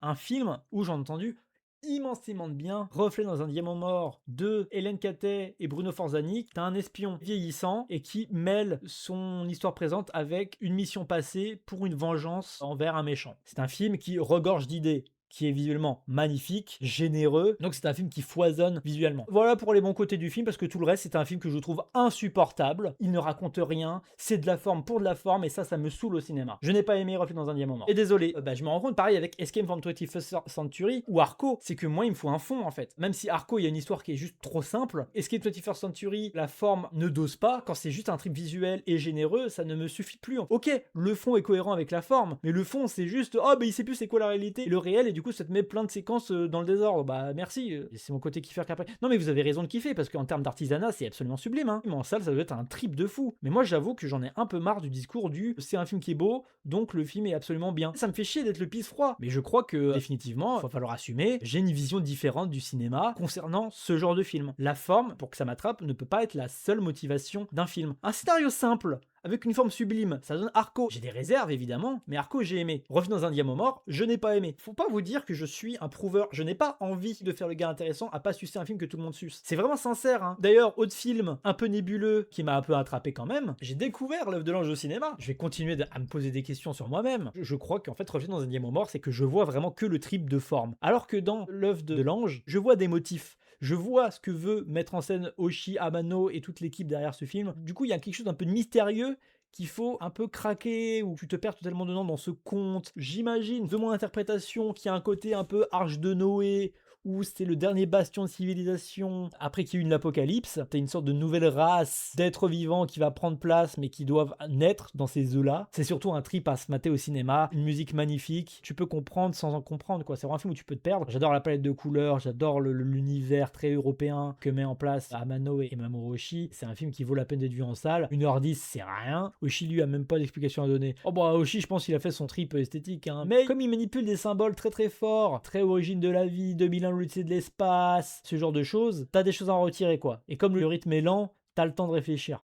Un film où j'ai entendu immensément de bien, Reflet dans un diamant mort de Hélène Cattet et Bruno Forzani. T'as un espion vieillissant et qui mêle son histoire présente avec une mission passée pour une vengeance envers un méchant. C'est un film qui regorge d'idées, qui est visuellement magnifique, généreux, donc c'est un film qui foisonne visuellement. Voilà pour les bons côtés du film, parce que tout le reste, c'est un film que je trouve insupportable. Il ne raconte rien, c'est de la forme pour de la forme, et ça me saoule au cinéma. Je n'ai pas aimé Reflet dans un diamant mort. Et désolé, je me rends compte, pareil avec Escape from 21st Century ou Arco, c'est que moi, il me faut un fond en fait. Même si Arco, il y a une histoire qui est juste trop simple, Escape 21st Century, la forme ne dose pas, quand c'est juste un trip visuel et généreux, ça ne me suffit plus. Ok, le fond est cohérent avec la forme, mais le fond, c'est juste, oh, il sait plus c'est quoi la réalité et le réel, et du coup, ça te met plein de séquences dans le désordre. Bah, merci, c'est mon côté kiffeur qu'après. Non, mais vous avez raison de kiffer, parce qu'en termes d'artisanat, c'est absolument sublime, hein. Mais en salle, ça doit être un trip de fou. Mais moi, j'avoue que j'en ai un peu marre du discours du c'est un film qui est beau, donc le film est absolument bien. Ça me fait chier d'être le pisse froid, mais je crois que définitivement, il va falloir assumer, j'ai une vision différente du cinéma concernant ce genre de film. La forme, pour que ça m'attrape, ne peut pas être la seule motivation d'un film. Un scénario simple, avec une forme sublime, ça donne Arco. J'ai des réserves évidemment, mais Arco j'ai aimé. Revenu dans un diamant mort, je n'ai pas aimé. Faut pas vous dire que je suis un prouveur, je n'ai pas envie de faire le gars intéressant à pas sucer un film que tout le monde suce. C'est vraiment sincère, hein. D'ailleurs, autre film un peu nébuleux qui m'a un peu attrapé quand même, j'ai découvert l'œuvre de l'ange au cinéma. Je vais continuer à me poser des questions sur moi-même. Je crois qu'en fait, Revenu dans un diamant mort, c'est que je vois vraiment que le trip de forme. Alors que dans l'œuvre de l'ange, je vois des motifs. Je vois ce que veut mettre en scène Oshi, Amano et toute l'équipe derrière ce film. Du coup, il y a quelque chose d'un peu mystérieux qu'il faut un peu craquer, ou tu te perds totalement dedans dans ce conte. J'imagine, de mon interprétation, qu'il y a un côté un peu Arche de Noé, où c'est le dernier bastion de civilisation après qu'il y a eu une apocalypse. T'as une sorte de nouvelle race d'êtres vivants qui va prendre place, mais qui doivent naître dans ces œufs-là. C'est surtout un trip à se mater au cinéma, une musique magnifique. Tu peux comprendre sans en comprendre, quoi. C'est vraiment un film où tu peux te perdre. J'adore la palette de couleurs, j'adore l'univers très européen que met en place Amano et Mamoru Oshii. C'est un film qui vaut la peine d'être vu en salle. 1h10, c'est rien. Oshii, lui, a même pas d'explication à donner. Oh bah, Oshii, je pense qu'il a fait son trip esthétique, hein. Mais comme il manipule des symboles très très forts, très origine de la vie, 2001 l'Odyssée de l'espace, ce genre de choses, t'as des choses à en retirer, quoi. Et comme le rythme est lent, t'as le temps de réfléchir.